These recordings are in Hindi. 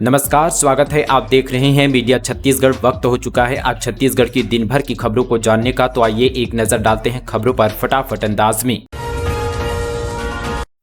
नमस्कार, स्वागत है। आप देख रहे हैं मीडिया छत्तीसगढ़। वक्त हो चुका है आज छत्तीसगढ़ की दिन भर की खबरों को जानने का, तो आइए एक नजर डालते हैं खबरों पर फटाफट अंदाज में।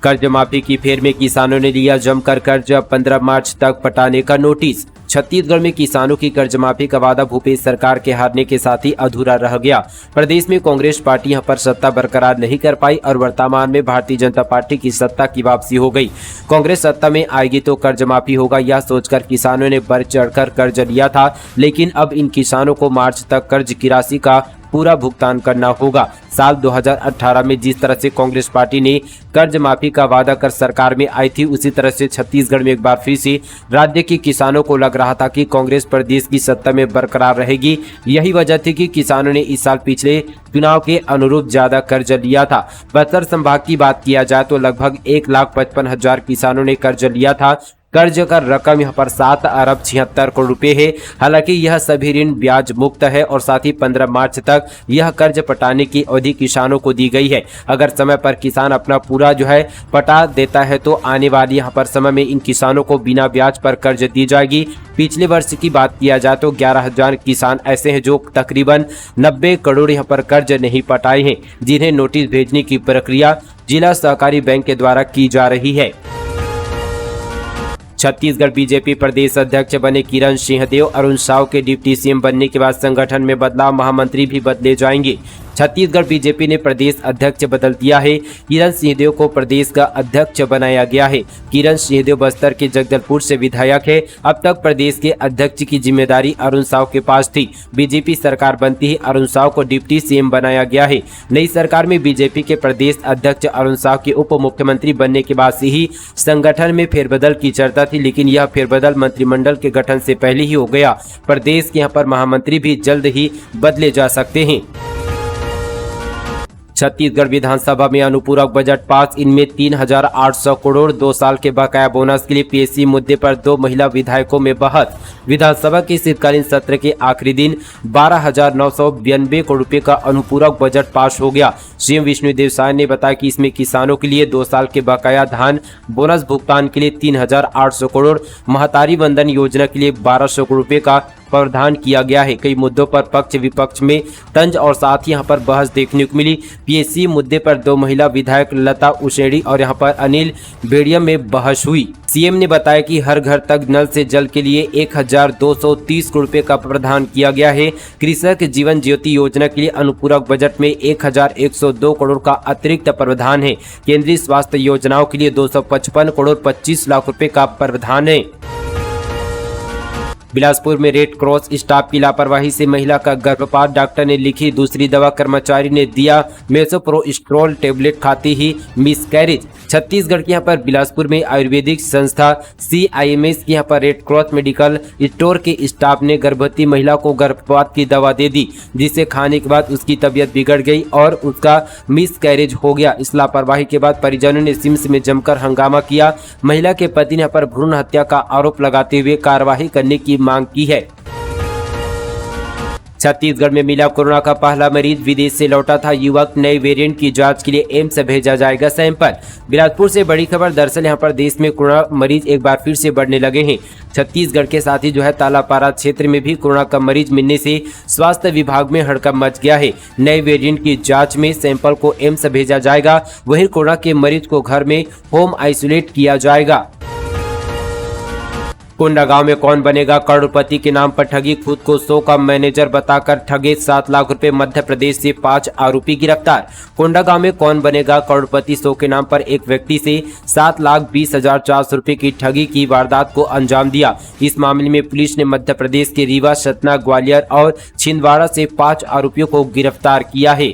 कर्ज माफी की फेर में किसानों ने लिया जमकर कर्ज, 15 मार्च तक पटाने का नोटिस। छत्तीसगढ़ में किसानों की कर्ज माफी का वादा भूपेश सरकार के हारने के साथ ही अधूरा रह गया। प्रदेश में कांग्रेस पार्टी यहां पर सत्ता बरकरार नहीं कर पाई और वर्तमान में भारतीय जनता पार्टी की सत्ता की वापसी हो गई। कांग्रेस सत्ता में आएगी तो कर्ज माफी होगा, यह सोचकर किसानों ने बढ़ चढ़कर कर्ज लिया था, लेकिन अब इन किसानों को मार्च तक कर्ज की राशि का पूरा भुगतान करना होगा। साल 2018 में जिस तरह से कांग्रेस पार्टी ने कर्ज माफी का वादा कर सरकार में आई थी, उसी तरह से छत्तीसगढ़ में एक बार फिर से राज्य के किसानों को लग रहा था कि कांग्रेस प्रदेश की सत्ता में बरकरार रहेगी। यही वजह थी कि किसानों ने इस साल पिछले चुनाव के अनुरूप ज्यादा कर्ज लिया था। बस्तर संभाग की बात किया जाए तो लगभग 1,55,000 किसानों ने कर्ज लिया था। कर्ज का रकम यहाँ पर 7 अरब 76 करोड़ रुपए है। हालांकि यह सभी ऋण ब्याज मुक्त है और साथ ही 15 मार्च तक यह कर्ज पटाने की अवधि किसानों को दी गई है। अगर समय पर किसान अपना पूरा पटा देता है तो आने वाली यहाँ पर समय में इन किसानों को बिना ब्याज पर कर्ज दी जाएगी। पिछले वर्ष की बात किया जाए तो 11,000 किसान ऐसे हैं जो तकरीबन 90 करोड़ यहाँ पर कर्ज नहीं पटाए हैं, जिन्हें नोटिस भेजने की प्रक्रिया जिला सहकारी बैंक के द्वारा की जा रही है। छत्तीसगढ़ बीजेपी प्रदेश अध्यक्ष बने किरण सिंहदेव अरुण साव के डिप्टी सीएम बनने के बाद संगठन में बदलाव, महामंत्री भी बदले जाएंगे। छत्तीसगढ़ बीजेपी ने प्रदेश अध्यक्ष बदल दिया है। किरण सिंहदेव को प्रदेश का अध्यक्ष बनाया गया है। किरण सिंहदेव बस्तर के जगदलपुर से विधायक है। अब तक प्रदेश के अध्यक्ष की जिम्मेदारी अरुण साव के पास थी। बीजेपी सरकार बनती ही अरुण साव को डिप्टी सीएम बनाया गया है। नई सरकार में बीजेपी के प्रदेश अध्यक्ष अरुण साव के उप मुख्यमंत्री बनने के बाद से ही संगठन में फेरबदल की चर्चा थी, लेकिन यह फेरबदल मंत्रिमंडल के गठन से पहले ही हो गया। प्रदेश के यहाँ पर महामंत्री भी जल्द ही बदले जा सकते हैं। छत्तीसगढ़ विधानसभा में अनुपूरक बजट पास, इनमें 3,800 करोड़ 2 साल के बकाया बोनस के लिए पीएससी मुद्दे पर 2 महिला विधायकों में बहस। विधानसभा के शीतकालीन सत्र के आखिरी दिन 12,992 करोड़ रुपए का अनुपूरक बजट पास हो गया। सीएम विष्णुदेव साय ने बताया कि इसमें किसानों के लिए 2 साल के बकाया धान बोनस भुगतान के लिए 3,800 करोड़, महतारी वंदन योजना के लिए 1,200 करोड़ रुपए का प्रावधान किया गया है। कई मुद्दों पर पक्ष विपक्ष में तंज और साथ ही यहाँ पर बहस देखने को मिली। पीएससी मुद्दे पर 2 महिला विधायक लता उसेंडी और यहाँ पर अनिल भेड़िया में बहस हुई। सीएम ने बताया कि हर घर तक नल से जल के लिए 1,230 करोड़ रुपए का प्रावधान किया गया है। कृषक जीवन ज्योति योजना के लिए अनुपूरक बजट में 1,102 करोड़ का अतिरिक्त प्रावधान है। केंद्रीय स्वास्थ्य योजनाओं के लिए 255 करोड़ 25 लाख रुपए का प्रावधान है। बिलासपुर में रेड क्रॉस स्टाफ की लापरवाही से महिला का गर्भपात, डॉक्टर ने लिखी दूसरी दवा, कर्मचारी ने दिया मेसोप्रोस्ट्रोल टेबलेट खाते ही मिसकैरेज। छत्तीसगढ़ के यहाँ पर बिलासपुर में आयुर्वेदिक संस्था CIMS की यहाँ पर रेड क्रॉस मेडिकल स्टोर के स्टाफ ने गर्भवती महिला को गर्भपात की दवा दे दी, जिसे खाने के बाद उसकी तबीयत बिगड़ गई और उसका मिसकैरेज हो गया। इस लापरवाही के बाद परिजनों ने सिम्स में जमकर हंगामा किया। महिला के पति ने यहाँ पर भ्रूण हत्या का आरोप लगाते हुए कार्रवाई करने की मांग की है। छत्तीसगढ़ में मिला कोरोना का पहला मरीज, विदेश से लौटा था युवक, नए वेरिएंट की जांच के लिए एम्स भेजा जाएगा सैंपल। बिलासपुर से बड़ी खबर। दरअसल यहां पर देश में कोरोना मरीज एक बार फिर से बढ़ने लगे हैं। छत्तीसगढ़ के साथ ही तालापारा क्षेत्र में भी कोरोना का मरीज मिलने से स्वास्थ्य विभाग में हड़कंप मच गया है। नए वेरिएंट की जांच में सैंपल को एम्स भेजा जाएगा, वहीं कोरोना के मरीज को घर में होम आइसोलेट किया जाएगा। कोंडागांव में कौन बनेगा करोड़पति के नाम पर ठगी, खुद को 100 का मैनेजर बताकर ठगे 7 लाख रुपए। मध्य प्रदेश से 5 आरोपी गिरफ्तार। कोंडागांव में कौन बनेगा करोड़पति 100 के नाम पर एक व्यक्ति से 7,20,400 रुपए की ठगी की वारदात को अंजाम दिया। इस मामले में पुलिस ने मध्य प्रदेश के रीवा, सतना, ग्वालियर और छिंदवाड़ा से 5 आरोपियों को गिरफ्तार किया है।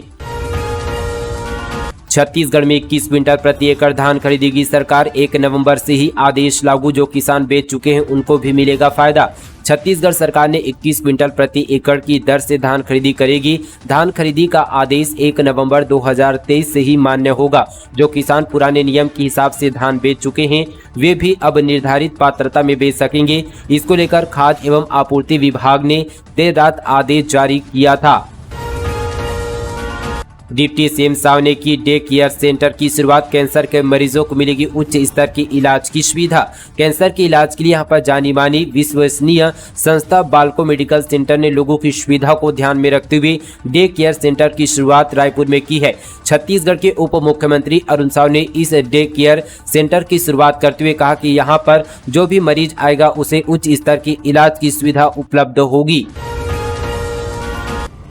छत्तीसगढ़ में 21 क्विंटल प्रति एकड़ धान खरीदेगी सरकार। 1 नवंबर से ही आदेश लागू, जो किसान बेच चुके हैं उनको भी मिलेगा फायदा। छत्तीसगढ़ सरकार ने 21 क्विंटल प्रति एकड़ की दर से धान खरीदी करेगी। धान खरीदी का आदेश 1 नवंबर 2023 से ही मान्य होगा। जो किसान पुराने नियम के हिसाब से धान बेच चुके हैं वे भी अब निर्धारित पात्रता में बेच सकेंगे। इसको लेकर खाद्य एवं आपूर्ति विभाग ने देर रात आदेश जारी किया था। डिप्टी सीएम साव ने की डे केयर सेंटर की शुरुआत। कैंसर के मरीजों को मिलेगी उच्च स्तर की इलाज की सुविधा। कैंसर के इलाज के लिए यहां पर जानी मानी विश्वसनीय संस्था बाल्को मेडिकल सेंटर ने लोगों की सुविधा को ध्यान में रखते हुए डे केयर सेंटर की शुरुआत रायपुर में की है। छत्तीसगढ़ के उप मुख्यमंत्री अरुण साव ने इस डे केयर सेंटर की शुरुआत करते हुए कहा कि यहां पर जो भी मरीज आएगा उसे उच्च स्तर की इलाज की सुविधा उपलब्ध होगी।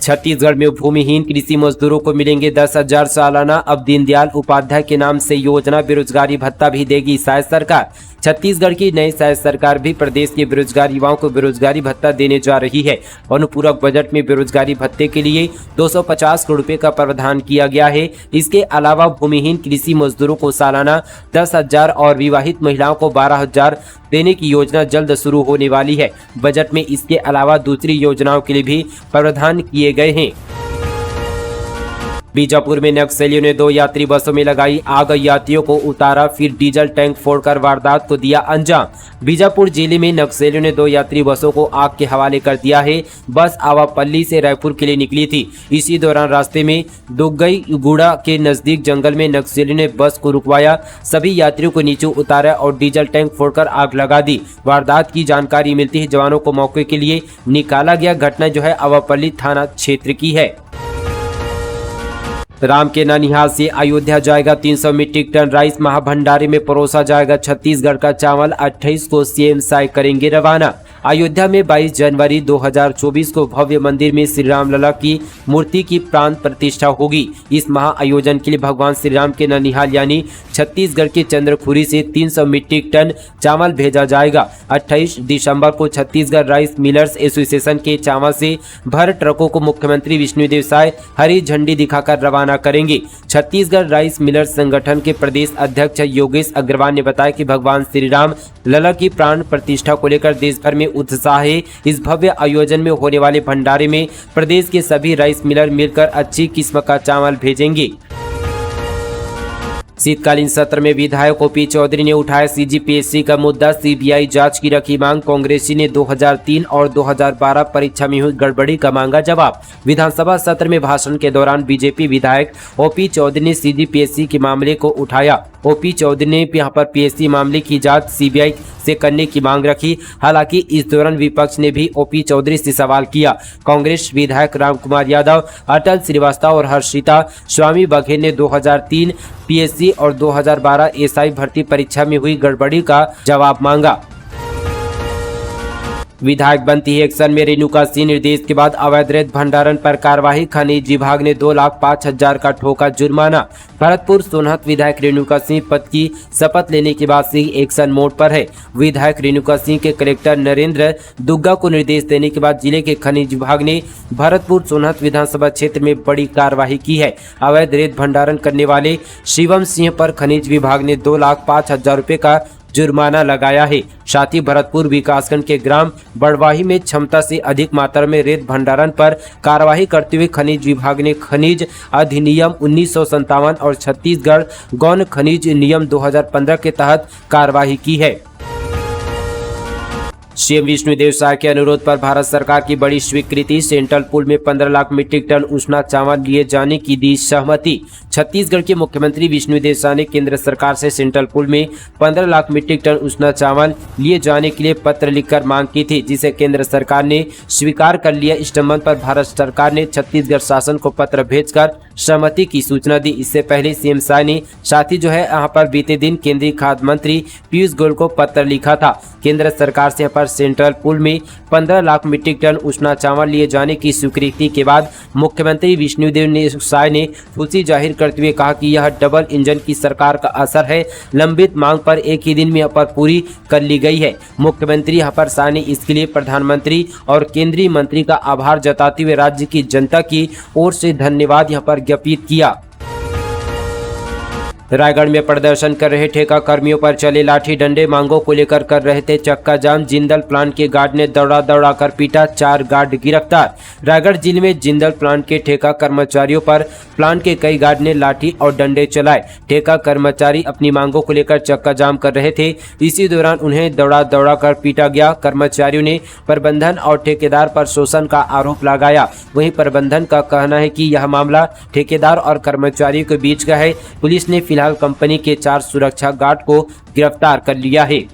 छत्तीसगढ़ में भूमिहीन कृषि मजदूरों को मिलेंगे 10,000 सालाना। अब दीनदयाल उपाध्याय के नाम से योजना, बेरोजगारी भत्ता भी देगी शायद सरकार। छत्तीसगढ़ की नई शायद सरकार भी प्रदेश के बेरोजगार युवाओं को बेरोजगारी भत्ता देने जा रही है। अनुपूरक बजट में बेरोजगारी भत्ते के लिए 250 करोड़ रुपए का प्रावधान किया गया है। इसके अलावा भूमिहीन कृषि मजदूरों को सालाना 10,000 और विवाहित महिलाओं को 12,000 देने की योजना जल्द शुरू होने वाली है। बजट में इसके अलावा दूसरी योजनाओं के लिए भी प्रावधान किए गए हैं। बीजापुर में नक्सलियों ने 2 यात्री बसों में लगाई आग, यात्रियों को उतारा, फिर डीजल टैंक फोड़कर वारदात को दिया अंजाम। बीजापुर जिले में नक्सलियों ने 2 यात्री बसों को आग के हवाले कर दिया है। बस आवापल्ली से रायपुर के लिए निकली थी। इसी दौरान रास्ते में दुग्गई गुड़ा के नजदीक जंगल में नक्सलियों ने बस को रुकवाया, सभी यात्रियों को नीचे उतारा और डीजल टैंक फोड़कर आग लगा दी। वारदात की जानकारी मिलती है जवानों को मौके के लिए निकाला गया। घटना जो है आवापल्ली थाना क्षेत्र की है। राम के ननिहाल से अयोध्या जाएगा 300 मीट्रिक टन राइस। महाभंडारे में परोसा जाएगा छत्तीसगढ़ का चावल। 28 को सीएम साई करेंगे रवाना। अयोध्या में 22 जनवरी 2024 को भव्य मंदिर में श्री राम लला की मूर्ति की प्राण प्रतिष्ठा होगी। इस महाआयोजन के लिए भगवान श्री राम के ननिहाल यानी छत्तीसगढ़ के चंद्रखुरी से 300 मीट्रिक टन चावल भेजा जाएगा। 28 दिसंबर को छत्तीसगढ़ राइस मिलर्स एसोसिएशन के चावल से भर ट्रकों को मुख्यमंत्री विष्णुदेव साय हरी झंडी दिखाकर रवाना करेंगे। छत्तीसगढ़ राइस मिलर्स संगठन के प्रदेश अध्यक्ष योगेश अग्रवाल ने बताया कि भगवान श्री राम लला की प्राण प्रतिष्ठा को लेकर देश भर में उत्साह है। इस भव्य आयोजन में होने वाले भंडारे में प्रदेश के सभी राइस मिलर मिलकर अच्छी किस्म का चावल भेजेंगे। शीतकालीन सत्र में विधायक ओपी चौधरी ने उठाया सीजीपीएससी का मुद्दा। सीबीआई जांच की रखी मांग। कांग्रेसी ने 2003 और 2012 परीक्षा में हुई गड़बड़ी का मांगा जवाब। विधानसभा सत्र में भाषण के दौरान बीजेपी विधायक ओपी चौधरी ने सीजीपीएससी के मामले को उठाया। ओपी चौधरी ने यहां पर पीएससी मामले की जांच सीबीआई से करने की मांग रखी। हालांकि इस दौरान विपक्ष ने भी ओपी चौधरी से सवाल किया। कांग्रेस विधायक रामकुमार यादव, अटल श्रीवास्तव और हर्षिता स्वामी बघेल ने 2003 पीएससी और 2012 एसआई भर्ती परीक्षा में हुई गड़बड़ी का जवाब मांगा। विधायक बनती है एक्शन में रेणुका सिंह। निर्देश के बाद अवैध रेत भंडारण पर कार्रवाई। खनिज विभाग ने 2,05,000 का ठोका जुर्माना। भरतपुर सोनहत विधायक रेणुका सिंह पद की शपथ लेने के बाद से एक्शन मोड पर है। विधायक रेणुका सिंह के कलेक्टर नरेंद्र दुग्गा को निर्देश देने के बाद जिले के खनिज विभाग ने भरतपुर सोनहत विधानसभा क्षेत्र में बड़ी कार्रवाई की है। अवैध रेत भंडारण करने वाले शिवम सिंह पर खनिज विभाग ने 2,05,000 रुपए का जुर्माना लगाया है। साथ ही भरतपुर विकासखंड के ग्राम बड़वाही में क्षमता से अधिक मात्रा में रेत भंडारण पर कार्रवाई करते हुए खनिज विभाग ने खनिज अधिनियम 1957 और छत्तीसगढ़ गौण खनिज नियम 2015 के तहत कार्रवाई की है। सीएम विष्णुदेव साय के अनुरोध पर भारत सरकार की बड़ी स्वीकृति। सेंट्रल पूल में 15 लाख मीट्रिक टन उष्णा चावल लिए जाने की दी सहमति। छत्तीसगढ़ के मुख्यमंत्री विष्णुदेव साय ने केंद्र सरकार से सेंट्रल पूल में 15 लाख मीट्रिक टन उष्णा चावल लिए जाने के लिए पत्र लिखकर मांग की थी, जिसे केंद्र सरकार ने स्वीकार कर लिया। इस संबंध पर भारत सरकार ने छत्तीसगढ़ शासन को पत्र भेजकर सहमति की सूचना दी। इससे पहले सीएम साय ने साथ ही यहाँ पर बीते दिन केंद्रीय खाद्य मंत्री पीयूष गोयल को पत्र लिखा था। केंद्र सरकार से यहाँ पर सेंट्रल पूल में 15 लाख मीट्रिक टन उष्णा चावल लिए जाने की स्वीकृति के बाद मुख्यमंत्री विष्णुदेव साय ने खुशी जाहिर करते हुए कहा कि यह डबल इंजन की सरकार का असर है। लंबित मांग पर एक ही दिन में यहाँ पर पूरी कर ली गई है। मुख्यमंत्री यहाँ पर साय ने इसके लिए प्रधानमंत्री और केंद्रीय मंत्री का आभार जताते हुए राज्य की जनता की ओर से धन्यवाद यहाँ पर ज्ञापित किया। रायगढ़ में प्रदर्शन कर रहे ठेका कर्मियों पर चले लाठी डंडे, मांगों को लेकर कर रहे थे चक्का जाम। जिंदल प्लांट के गार्ड ने दौड़ा दौड़ा कर पीटा, 4 गार्ड गिरफ्तार। रायगढ़ जिले में जिंदल प्लांट के ठेका कर्मचारियों पर प्लांट के कई गार्ड ने लाठी और डंडे चलाए। ठेका कर्मचारी अपनी मांगों को लेकर चक्का जाम कर रहे थे, इसी दौरान उन्हें दौड़ा दौड़ा कर पीटा गया। कर्मचारियों ने प्रबंधन और ठेकेदार पर शोषण का आरोप लगाया। वहीं प्रबंधन का कहना है कि यह मामला ठेकेदार और कर्मचारियों के बीच का है। पुलिस ने फिलहाल कंपनी के 4 सुरक्षा गार्ड को गिरफ्तार कर लिया है।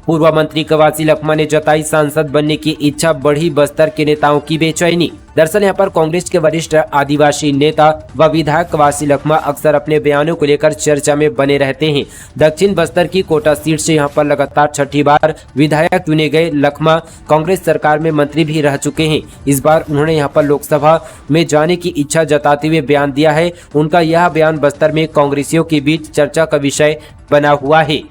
पूर्व मंत्री कवासी लखमा ने जताई सांसद बनने की इच्छा, बढ़ी बस्तर के नेताओं की बेचैनी। दरअसल यहां पर कांग्रेस के वरिष्ठ आदिवासी नेता व विधायक कवासी लखमा अक्सर अपने बयानों को लेकर चर्चा में बने रहते हैं। दक्षिण बस्तर की कोटा सीट से यहां पर लगातार 6ठी बार विधायक चुने गए लखमा कांग्रेस सरकार में मंत्री भी रह चुके हैं। इस बार उन्होंने यहां पर लोकसभा में जाने की इच्छा जताते हुए बयान दिया है। उनका यह बयान बस्तर में कांग्रेसियों के बीच चर्चा का विषय बना हुआ है।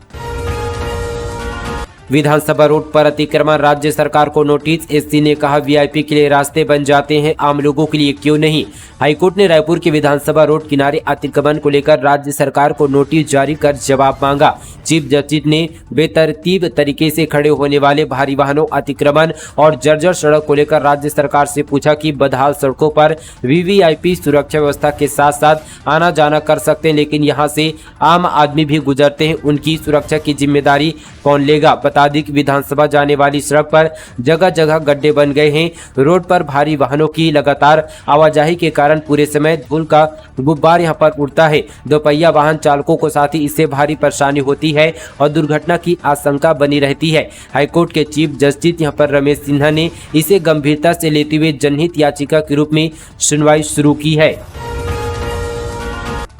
विधानसभा रोड पर अतिक्रमण, राज्य सरकार को नोटिस। एससी ने कहा वीआईपी के लिए रास्ते बन जाते हैं, आम लोगों के लिए क्यों नहीं। हाईकोर्ट ने रायपुर के विधानसभा रोड किनारे अतिक्रमण को लेकर राज्य सरकार को नोटिस जारी कर जवाब मांगा। चीफ जस्टिस ने बेतरतीब तरीके से खड़े होने वाले भारी वाहनों, अतिक्रमण और जर्जर सड़क को लेकर राज्य सरकार से पूछा कि बदहाल सड़कों पर वीवीआईपी सुरक्षा व्यवस्था के साथ साथ आना जाना कर सकते हैं, लेकिन यहाँ से आम आदमी भी गुजरते हैं, उनकी सुरक्षा की जिम्मेदारी कौन लेगा। बता दें कि विधानसभा जाने वाली सड़क पर जगह जगह गड्ढे बन गए हैं। रोड पर भारी वाहनों की लगातार आवाजाही के कारण पूरे समय धूल का गुब्बार यहां पर उड़ता है। दोपहिया वाहन चालकों को साथ ही इससे भारी परेशानी होती है और दुर्घटना की आशंका बनी रहती है। हाईकोर्ट के चीफ जस्टिस यहां पर रमेश सिन्हा ने इसे गंभीरता से लेते हुए जनहित याचिका के रूप में सुनवाई शुरू की है।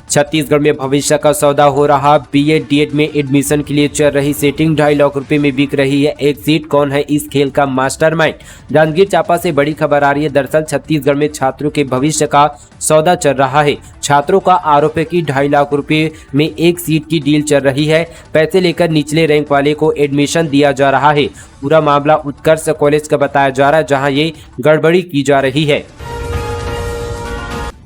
छत्तीसगढ़ में भविष्य का सौदा हो रहा, बीएड डीएड में एडमिशन के लिए चल रही सेटिंग, 2.5 लाख रुपए में बिक रही है एक सीट। कौन है इस खेल का मास्टरमाइंड? जांजगीर चांपा से बड़ी खबर आ रही है। दरअसल छत्तीसगढ़ में छात्रों के भविष्य का सौदा चल रहा है। छात्रों का आरोप है कि 2.5 लाख रुपए में एक सीट की डील चल रही है। पैसे लेकर निचले रैंक वाले को एडमिशन दिया जा रहा है। पूरा मामला उत्कर्ष कॉलेज का बताया जा रहा है, जहाँ ये गड़बड़ी की जा रही है।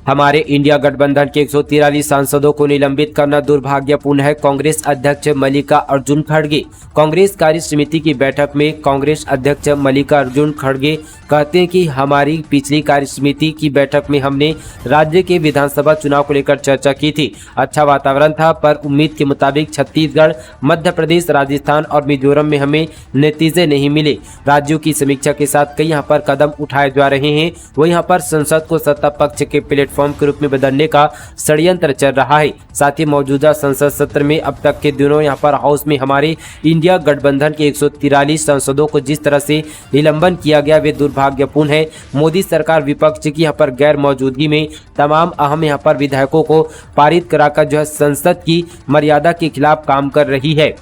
हमारे इंडिया गठबंधन के 143 सांसदों को निलंबित करना दुर्भाग्यपूर्ण है, कांग्रेस अध्यक्ष मल्लिका अर्जुन खड़गे। कांग्रेस कार्य समिति की बैठक में कांग्रेस अध्यक्ष मल्लिका अर्जुन खड़गे कहते हैं कि हमारी पिछली कार्य समिति की बैठक में हमने राज्य के विधानसभा चुनाव को लेकर चर्चा की थी। अच्छा वातावरण था, पर उम्मीद के मुताबिक छत्तीसगढ़, मध्य प्रदेश, राजस्थान और मिजोरम में हमें नतीजे नहीं मिले। राज्यों की समीक्षा के साथ कई यहाँ पर कदम उठाए जा रहे हैं। वो यहाँ पर संसद को सत्ता पक्ष के प्लेटफॉर्म के रूप में बदलने का षड्यंत्र चल रहा है। साथ ही मौजूदा संसद सत्र में अब तक के दिनों यहाँ पर हाउस में हमारे इंडिया गठबंधन के 143 सांसदों को जिस तरह से निलंबन किया गया वे दुर्भाग्यपूर्ण है। मोदी सरकार विपक्ष की यहाँ पर गैर मौजूदगी में तमाम अहम यहाँ पर विधायकों को पारित कराकर जो है संसद की मर्यादा के खिलाफ काम कर रही है।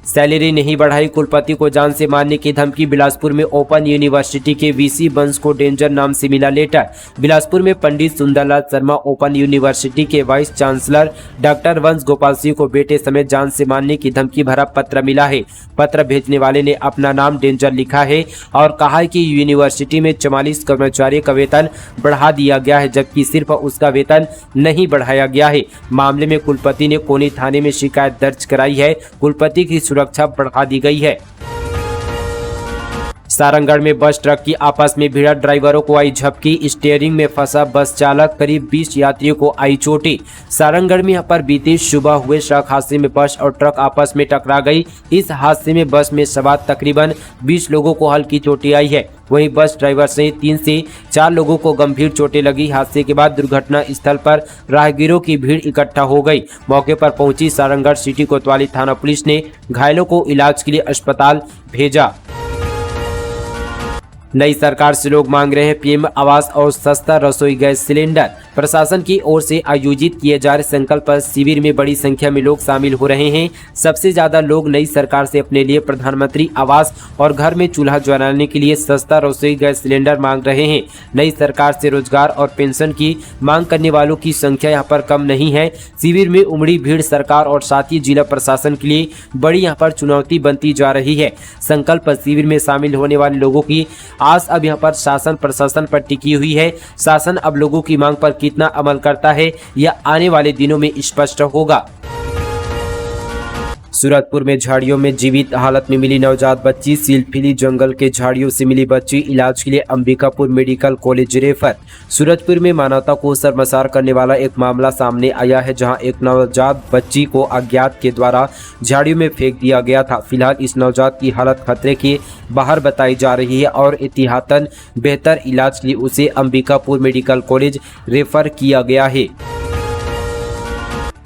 सैलरी नहीं बढ़ाई, कुलपति को जान से मारने की धमकी। बिलासपुर में ओपन यूनिवर्सिटी के वीसी बंस को डेंजर नाम से मिला लेटर। बिलासपुर में पंडित सुंदरलाल शर्मा ओपन यूनिवर्सिटी के वाइस चांसलर डॉक्टर वंश गोपाल सिंह को बेटे समेत जान से मारने की धमकी भरा पत्र मिला है। पत्र भेजने वाले ने अपना नाम डेंजर लिखा है और कहा है कि यूनिवर्सिटी में 44 कर्मचारियों का वेतन बढ़ा दिया गया है, जबकि सिर्फ उसका वेतन नहीं बढ़ाया गया है। मामले में कुलपति ने कोनी थाने में शिकायत दर्ज कराई है। कुलपति की सुरक्षा बढ़ा दी गई है। सारंगढ़ में बस ट्रक की आपस में भिड़ंत, ड्राइवरों को आई झपकी, स्टीयरिंग में फंसा बस चालक, करीब 20 यात्रियों को आई चोटें। सारंगढ़ में यहाँ पर बीती सुबह हुए सड़क हादसे में बस और ट्रक आपस में टकरा गई। इस हादसे में बस में सवार तकरीबन 20 लोगों को हल्की चोटें आई है। वहीं बस ड्राइवर सहित 3 से 4 लोगों को गंभीर चोटें लगी। हादसे के बाद दुर्घटना स्थल पर राहगीरों की भीड़ इकट्ठा हो गई। मौके पर पहुंची सारंगढ़ सिटी कोतवाली थाना पुलिस ने घायलों को इलाज के लिए अस्पताल भेजा। नई सरकार से लोग मांग रहे हैं पीएम आवास और सस्ता रसोई गैस सिलेंडर। प्रशासन की ओर से आयोजित किए जा रहे संकल्प शिविर में बड़ी संख्या में लोग शामिल हो रहे हैं। सबसे ज्यादा लोग नई सरकार से अपने लिए प्रधानमंत्री आवास और घर में चूल्हा जलाने के लिए सस्ता रसोई गैस सिलेंडर मांग रहे हैं। नई सरकार से रोजगार और पेंशन की मांग करने वालों की संख्या यहाँ पर कम नहीं है। शिविर में उमड़ी भीड़ सरकार और साथ ही जिला प्रशासन के लिए बड़ी यहाँ पर चुनौती बनती जा रही है। संकल्प शिविर में शामिल होने वाले लोगों की आज अब यहाँ पर शासन प्रशासन पर टिकी हुई है। शासन अब लोगों की मांग पर कितना अमल करता है यह आने वाले दिनों में स्पष्ट होगा। सूरतपुर में झाड़ियों में जीवित हालत में मिली नवजात बच्ची, सिलफिली जंगल के झाड़ियों से मिली बच्ची इलाज के लिए Ambikapur medical college refer. Suratpur में मानवता को शर्मसार करने वाला एक मामला सामने आया है, जहां एक नवजात बच्ची को अज्ञात के द्वारा झाड़ियों में फेंक दिया गया था। फिलहाल इस नवजात की हालत खतरे के बाहर बताई जा रही है और एहतियातन बेहतर इलाज के लिए उसे अंबिकापुर मेडिकल कॉलेज रेफर किया गया है।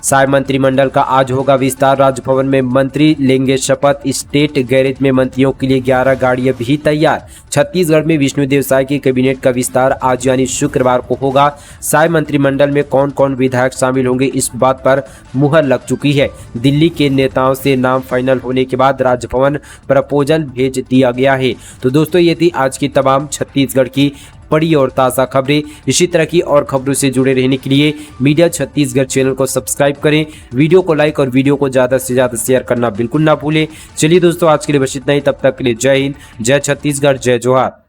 साय मंत्रिमंडल का आज होगा विस्तार। राजभवन में मंत्री लेंगे शपथ। स्टेट गैरेज में मंत्रियों के लिए 11 गाड़ियां भी तैयार। छत्तीसगढ़ में विष्णुदेव साय की कैबिनेट का विस्तार आज यानी शुक्रवार को होगा। साय मंत्रिमंडल में कौन कौन विधायक शामिल होंगे इस बात पर मुहर लग चुकी है। दिल्ली के नेताओं से नाम फाइनल होने के बाद राजभवन प्रपोजल भेज दिया गया है। तो दोस्तों ये थी आज की तमाम छत्तीसगढ़ की बड़ी और ताज़ा खबरें। इसी तरह की और खबरों से जुड़े रहने के लिए मीडिया छत्तीसगढ़ चैनल को सब्सक्राइब करें, वीडियो को लाइक और वीडियो को ज़्यादा से ज़्यादा शेयर करना बिल्कुल ना भूलें। चलिए दोस्तों आज के लिए बस इतना ही, तब तक के लिए जय हिंद, जय छत्तीसगढ़, जय जोहार।